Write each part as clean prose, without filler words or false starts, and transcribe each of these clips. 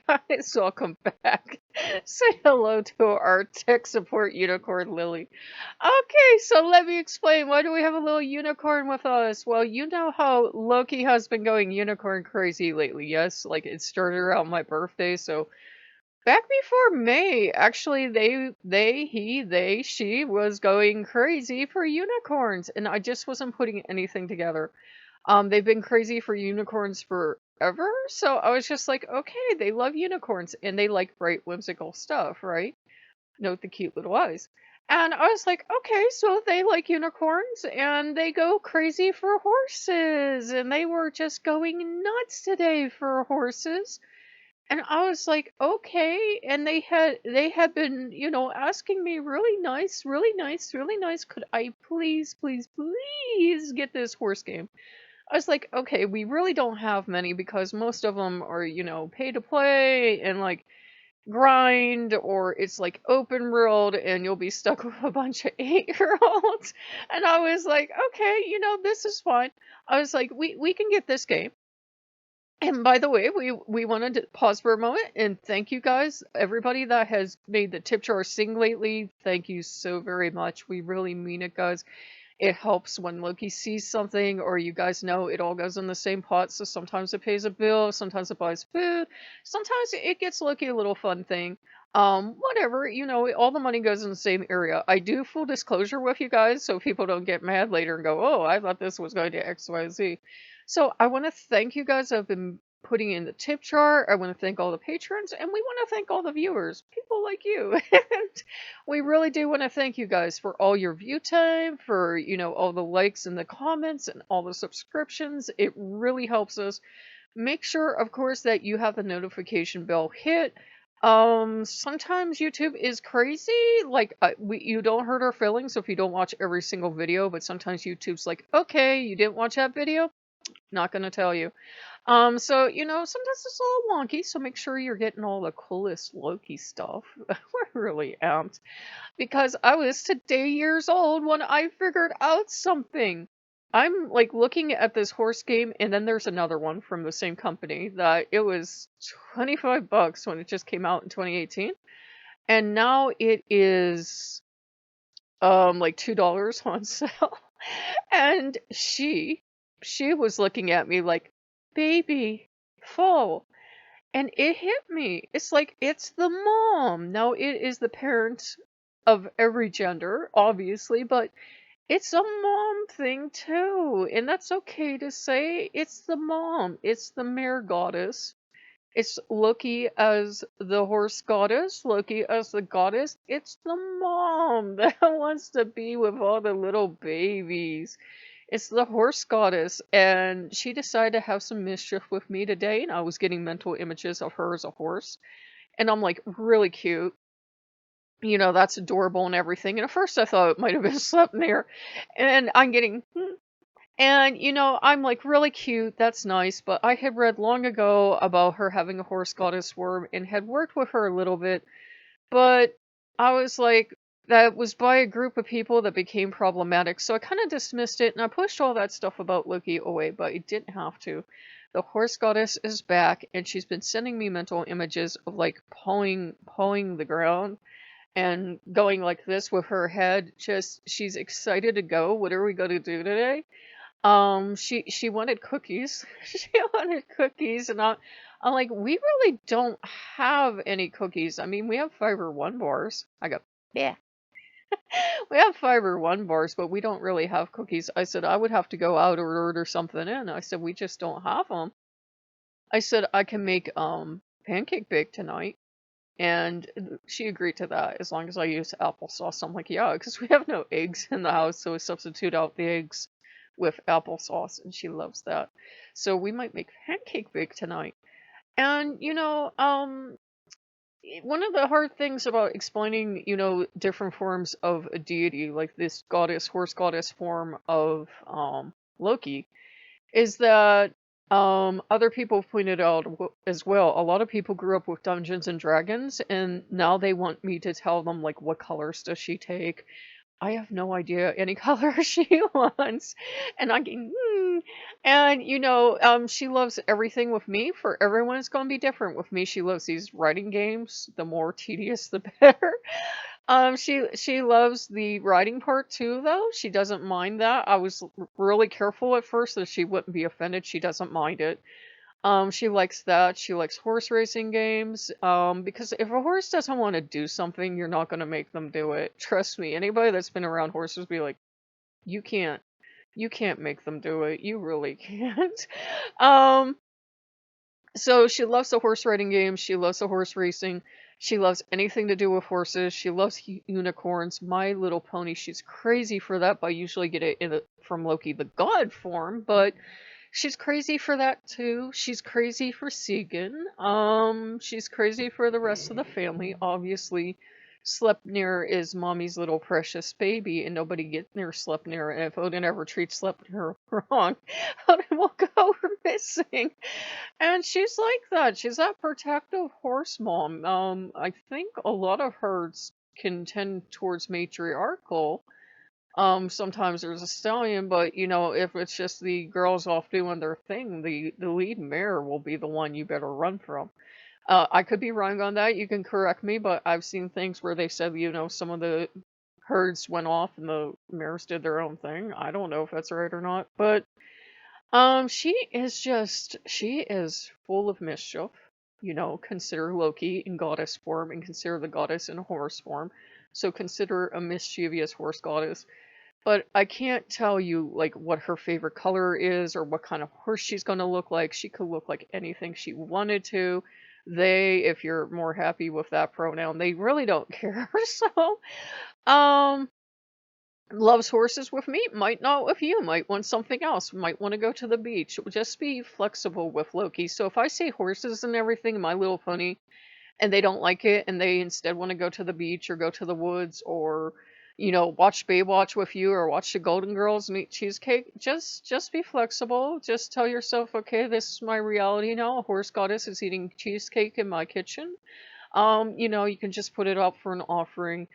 Guys, welcome back. Say hello to our tech support unicorn, Lily. Okay, so let me explain. Why do we have a little unicorn with us? Well, you know how Loki has been going unicorn crazy lately, yes? Like, it started around my birthday, so back before May, actually, she was going crazy for unicorns, and I just wasn't putting anything together. They've been crazy for unicorns forever, so I was just like, okay, they love unicorns and they like bright, whimsical stuff, right? Note the cute little eyes. And I was like, okay, so they like unicorns and they go crazy for horses, and they were just going nuts today for horses. And I was like, okay, and they had been, asking me really nice, really nice, really nice, could I please, please, please get this horse game? I was like, okay, we really don't have many because most of them are, pay to play and like grind, or it's like open world and you'll be stuck with a bunch of 8-year-olds. And I was like, okay, this is fine. I was like, we can get this game. And by the way, we wanted to pause for a moment and thank you guys, everybody that has made the tip jar sing lately. Thank you so very much. We really mean it, guys. It helps when Loki sees something, or you guys know it all goes in the same pot. So sometimes it pays a bill, sometimes it buys food, sometimes it gets Loki a little fun thing. Whatever, all the money goes in the same area. I do full disclosure with you guys so people don't get mad later and go, oh, I thought this was going to XYZ. So I want to thank you guys that have been putting in the tip jar. I want to thank all the patrons, and we want to thank all the viewers, people like you. And we really do want to thank you guys for all your view time, for, all the likes and the comments and all the subscriptions. It really helps us. Make sure, of course, that you have the notification bell hit. Sometimes YouTube is crazy. Like, you don't hurt our feelings if you don't watch every single video, but sometimes YouTube's like, okay, you didn't watch that video? Not gonna tell you. So, sometimes it's a little wonky, so make sure you're getting all the coolest Loki stuff. We're really amped. Because I was today years old when I figured out something. I'm like looking at this horse game, and then there's another one from the same company that it was 25 bucks when it just came out in 2018. And now it is like $2 on sale. And she was looking at me like, baby, full. And it hit me. It's like, it's the mom. Now, it is the parent of every gender, obviously, but it's a mom thing too. And that's okay to say. It's the mom. It's the mare goddess. It's Loki as the horse goddess, Loki as the goddess. It's the mom that wants to be with all the little babies. It's the horse goddess, and she decided to have some mischief with me today, and I was getting mental images of her as a horse. And I'm like, really cute. That's adorable and everything. And at first I thought it might have been something there. And I'm getting, and I'm like, really cute. That's nice. But I had read long ago about her having a horse goddess form and had worked with her a little bit. But I was like, that was by a group of people that became problematic. So I kind of dismissed it and I pushed all that stuff about Loki away, but I didn't have to. The horse goddess is back, and she's been sending me mental images of like pawing the ground and going like this with her head. Just, she's excited to go. What are we going to do today? She wanted cookies. She wanted cookies, and I'm like, we really don't have any cookies. I mean, we have Fiber One bars. I go, yeah. We have Fiber One bars, but we don't really have cookies. I said I would have to go out or order something in. I said we just don't have them. I said I can make pancake bake tonight. And she agreed to that as long as I use applesauce. I'm like, yeah, because we have no eggs in the house, so we substitute out the eggs with applesauce, and she loves that. So we might make pancake bake tonight. And, one of the hard things about explaining, different forms of a deity, like this goddess, horse goddess form of Loki, is that other people pointed out as well, a lot of people grew up with Dungeons and Dragons, and now they want me to tell them, like, what colors does she take? I have no idea any color she wants. And I can, and she loves everything with me. For everyone, it's gonna be different. With me, she loves these writing games. The more tedious, the better. She loves the writing part too, though. She doesn't mind that. I was really careful at first that she wouldn't be offended. She doesn't mind it. She likes that. She likes horse racing games. Because if a horse doesn't want to do something, you're not going to make them do it. Trust me. Anybody that's been around horses be like, you can't, you can't make them do it. You really can't. Um, so she loves the horse riding games. She loves the horse racing. She loves anything to do with horses. She loves unicorns. My Little Pony. She's crazy for that. But I usually get it from Loki, the god form. But she's crazy for that too. She's crazy for Segan. She's crazy for the rest of the family. Obviously, Sleipnir is mommy's little precious baby, and nobody gets near Sleipnir. And if Odin ever treats Sleipnir wrong, Odin will go missing. And she's like that. She's that protective horse mom. I think a lot of herds can tend towards matriarchal. Sometimes there's a stallion, but if it's just the girls off doing their thing, the lead mare will be the one you better run from. I could be wrong on that. You can correct me, but I've seen things where they said, some of the herds went off and the mares did their own thing. I don't know if that's right or not, but she is full of mischief. Consider Loki in goddess form and consider the goddess in horse form. So consider a mischievous horse goddess. But I can't tell you like what her favorite color is or what kind of horse she's going to look like. She could look like anything she wanted to. They, if you're more happy with that pronoun, they really don't care. So, um, loves horses with me, might not with you, might want something else, might want to go to the beach. Just be flexible with Loki. So if I say horses and everything, My Little Pony, and they don't like it and they instead want to go to the beach or go to the woods or watch Baywatch with you or watch the Golden Girls and eat cheesecake, just be flexible. Just tell yourself, okay, this is my reality now. A horse goddess is eating cheesecake in my kitchen. You can just put it up for an offering,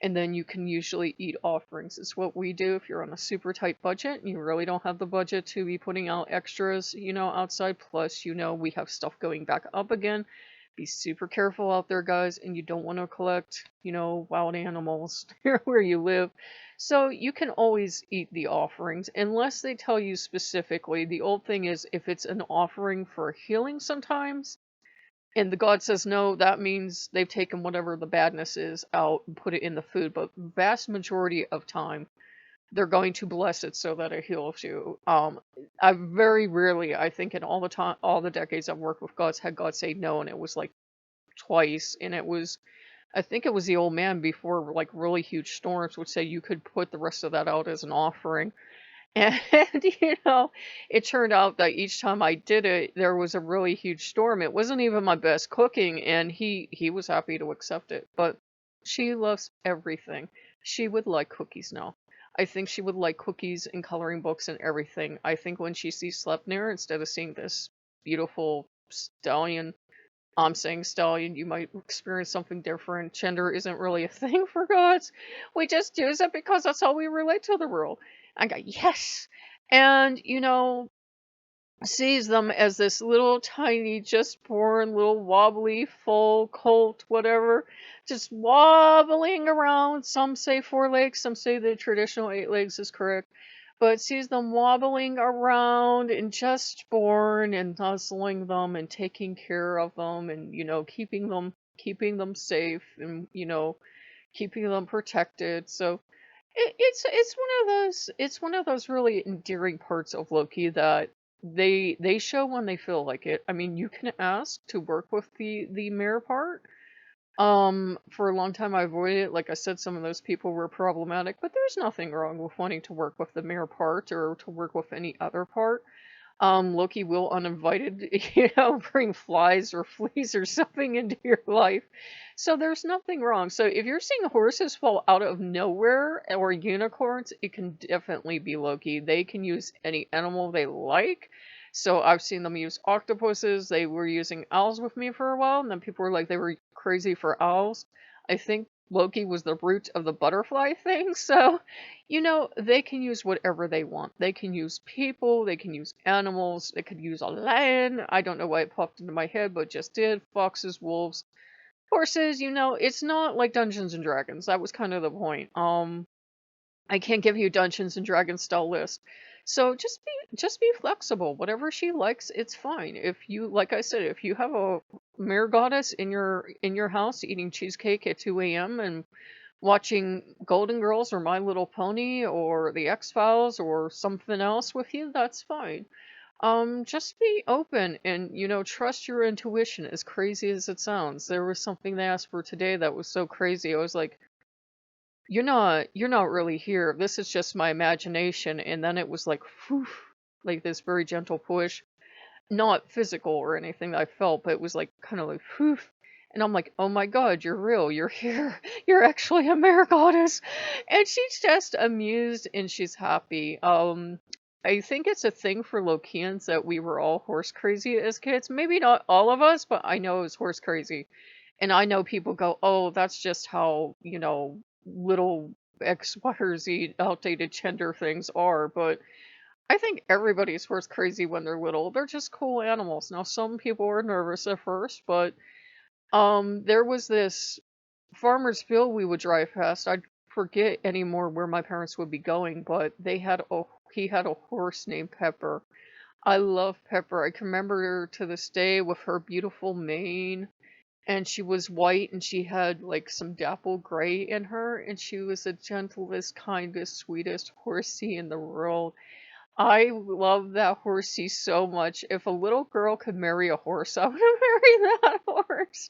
and then you can usually eat offerings. It's what we do if you're on a super tight budget and you really don't have the budget to be putting out extras, outside. Plus, we have stuff going back up again. Be super careful out there, guys, and you don't want to collect, wild animals near where you live. So you can always eat the offerings unless they tell you specifically. The old thing is if it's an offering for healing sometimes, and the god says no, that means they've taken whatever the badness is out and put it in the food. But vast majority of time, they're going to bless it so that it heals you. I very rarely, I think in all the decades I've worked with gods, had God say no, and it was like twice. And I think it was the old man before like really huge storms would say you could put the rest of that out as an offering. And, it turned out that each time I did it, there was a really huge storm. It wasn't even my best cooking, and he was happy to accept it. But she loves everything. She would like cookies now. I think she would like cookies and coloring books and everything. I think when she sees Sleipnir, instead of seeing this beautiful stallion, I'm saying stallion, you might experience something different. Gender isn't really a thing for gods. We just use it because that's how we relate to the world. I go, yes. And, sees them as this little tiny, just born, little wobbly, full, colt, whatever, just wobbling around. Some say 4 legs, some say the traditional 8 legs is correct. But sees them wobbling around and just born and nuzzling them and taking care of them and, keeping them safe and, keeping them protected. So it's one of those really endearing parts of Loki that they show when they feel like it. I mean, you can ask to work with the mayor part. For a long time I avoided it. Like I said, some of those people were problematic, but there's nothing wrong with wanting to work with the mayor part or to work with any other part. Loki will uninvited, bring flies or fleas or something into your life. So there's nothing wrong. So if you're seeing horses fall out of nowhere or unicorns, it can definitely be Loki. They can use any animal they like. So I've seen them use octopuses. They were using owls with me for a while, and then people were like they were crazy for owls. I think Loki was the root of the butterfly thing. So, they can use whatever they want. They can use people, they can use animals, they could use a lion. I don't know why it popped into my head, but it just did. Foxes, wolves, horses, it's not like Dungeons and Dragons. That was kind of the point. I can't give you Dungeons and Dragons style list. So just be flexible. Whatever she likes, it's fine. If you like I said, if you have a mare goddess in your house eating cheesecake at 2 a.m. and watching Golden Girls or My Little Pony or The X-Files or something else with you, that's fine. Just be open and, trust your intuition, as crazy as it sounds. There was something they asked for today that was so crazy. I was like, you're not really here. This is just my imagination. And then it was like, whew, like this very gentle push, not physical or anything that I felt, but it was like kind of like, whew. And I'm like, oh my God, you're real. You're here. You're actually a mare goddess. And she's just amused and she's happy. I think it's a thing for Lokeans that we were all horse crazy as kids. Maybe not all of us, but I know it was horse crazy. And I know people go, oh, that's just how, little X, Y, or Z outdated gender things are. But I think everybody's horse crazy when they're little. They're just cool animals. Now, some people are nervous at first, but there was this farmer's field we would drive past. I forget anymore where my parents would be going, but he had a horse named Pepper. I love Pepper. I can remember her to this day with her beautiful mane, and she was white and she had like some dapple gray in her, and she was the gentlest, kindest, sweetest horsey in the world. I love that horsey so much. If a little girl could marry a horse, I would marry that horse.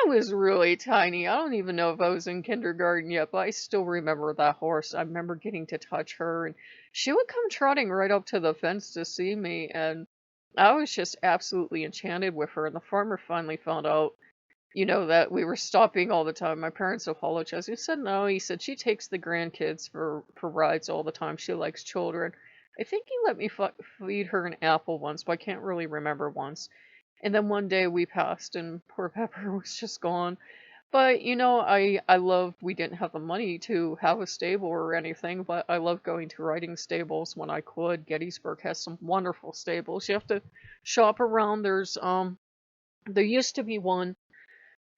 I was really tiny. I don't even know if I was in kindergarten yet, but I still remember that horse. I remember getting to touch her, and she would come trotting right up to the fence to see me, and I was just absolutely enchanted with her. And the farmer finally found out, that we were stopping all the time. My parents apologized. He said no. He said she takes the grandkids for rides all the time. She likes children. I think he let me feed her an apple once, but I can't really remember once. And then one day we passed, and poor Pepper was just gone. But I love. We didn't have the money to have a stable or anything, but I love going to riding stables when I could. Gettysburg has some wonderful stables. You have to shop around. There used to be one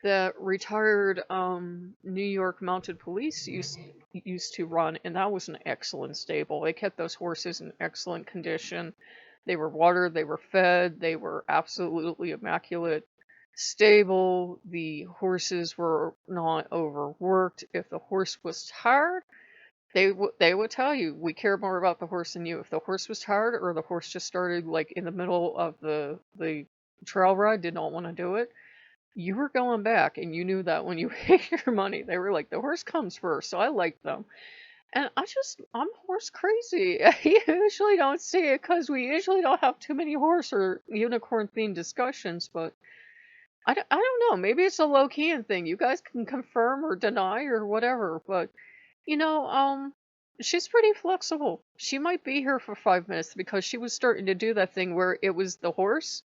that retired New York Mounted Police used to run, and that was an excellent stable. They kept those horses in excellent condition. They were watered, they were fed, they were absolutely immaculate stable. The horses were not overworked. If the horse was tired, they would tell you, we care more about the horse than you. If the horse was tired or the horse just started like in the middle of the trail ride, did not want to do it, you were going back, and you knew that when you paid your money. They were like, the horse comes first, so I liked them. And I'm horse crazy. I usually don't see it because we usually don't have too many horse or unicorn themed discussions, but I don't know. Maybe it's a Lokean thing. You guys can confirm or deny or whatever, but you know, um, she's pretty flexible. She might be here for 5 minutes because she was starting to do that thing where it was the horse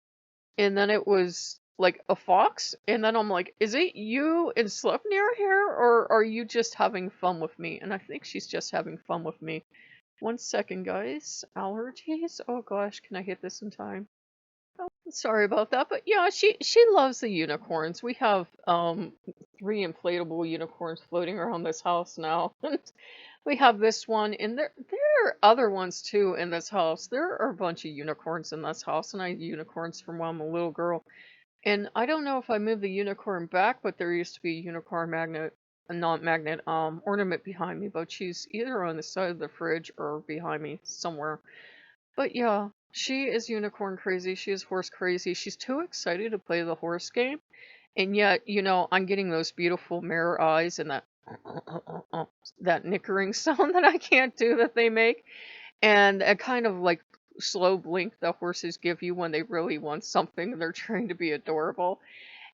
and then it was like a fox, and then I'm like, is it you and Sleipnir here, or are you just having fun with me? And I think she's just having fun with me. 1 second, guys. Allergies? Oh gosh, can I hit this in time? Oh, sorry about that, but yeah, she loves the unicorns. We have 3 inflatable unicorns floating around this house now. We have this one, and there are other ones too in this house. There are a bunch of unicorns in this house, and I had unicorns from when I'm a little girl. And I don't know if I moved the unicorn back, but there used to be a unicorn magnet, a not magnet, ornament behind me, but she's either on the side of the fridge or behind me somewhere. But yeah, she is unicorn crazy. She is horse crazy. She's too excited to play the horse game. And yet, I'm getting those beautiful mirror eyes and that nickering sound that I can't do that they make. And a kind of like slow blink that horses give you when they really want something. They're trying to be adorable.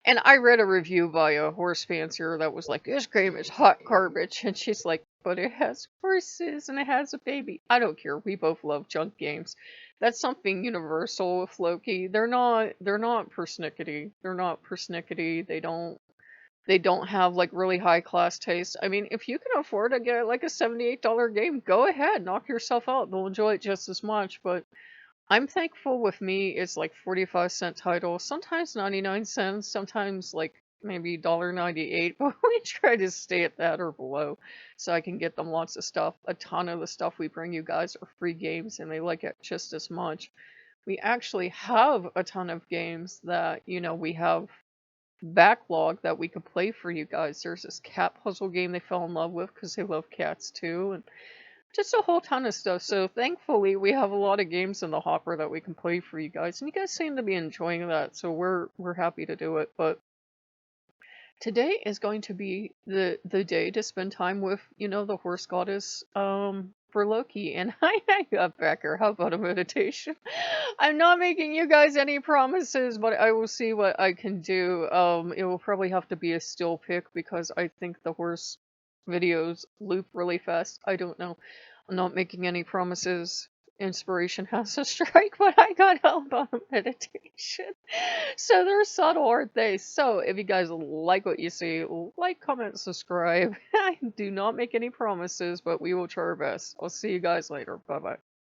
And I read a review by a horse fancier that was like, this game is hot garbage. And she's like, but it has horses and it has a baby. I don't care. We both love junk games. That's something universal with Loki. They're not persnickety. They're not persnickety. They don't They don't have like really high class taste. I mean, if you can afford to get like a $78 game, go ahead, knock yourself out. They'll enjoy it just as much. But I'm thankful with me, it's like 45-cent title, sometimes 99 cents, sometimes like maybe $1.98, but we try to stay at that or below so I can get them lots of stuff. A ton of the stuff we bring you guys are free games and they like it just as much. We actually have a ton of games that, we have backlog that we could play for you guys. There's this cat puzzle game they fell in love with because they love cats too, and just a whole ton of stuff. So thankfully, we have a lot of games in the hopper that we can play for you guys, and you guys seem to be enjoying that. So we're happy to do it. But today is going to be the day to spend time with, the horse goddess for Loki. And I got Becker. How about a meditation? I'm not making you guys any promises, but I will see what I can do. It will probably have to be a still pick because I think the horse videos loop really fast. I don't know. I'm not making any promises. Inspiration has to strike, but I got help on a meditation. So they're subtle, aren't they? So if you guys like what you see, like, comment, subscribe. I do not make any promises, but we will try our best. I'll see you guys later. Bye bye.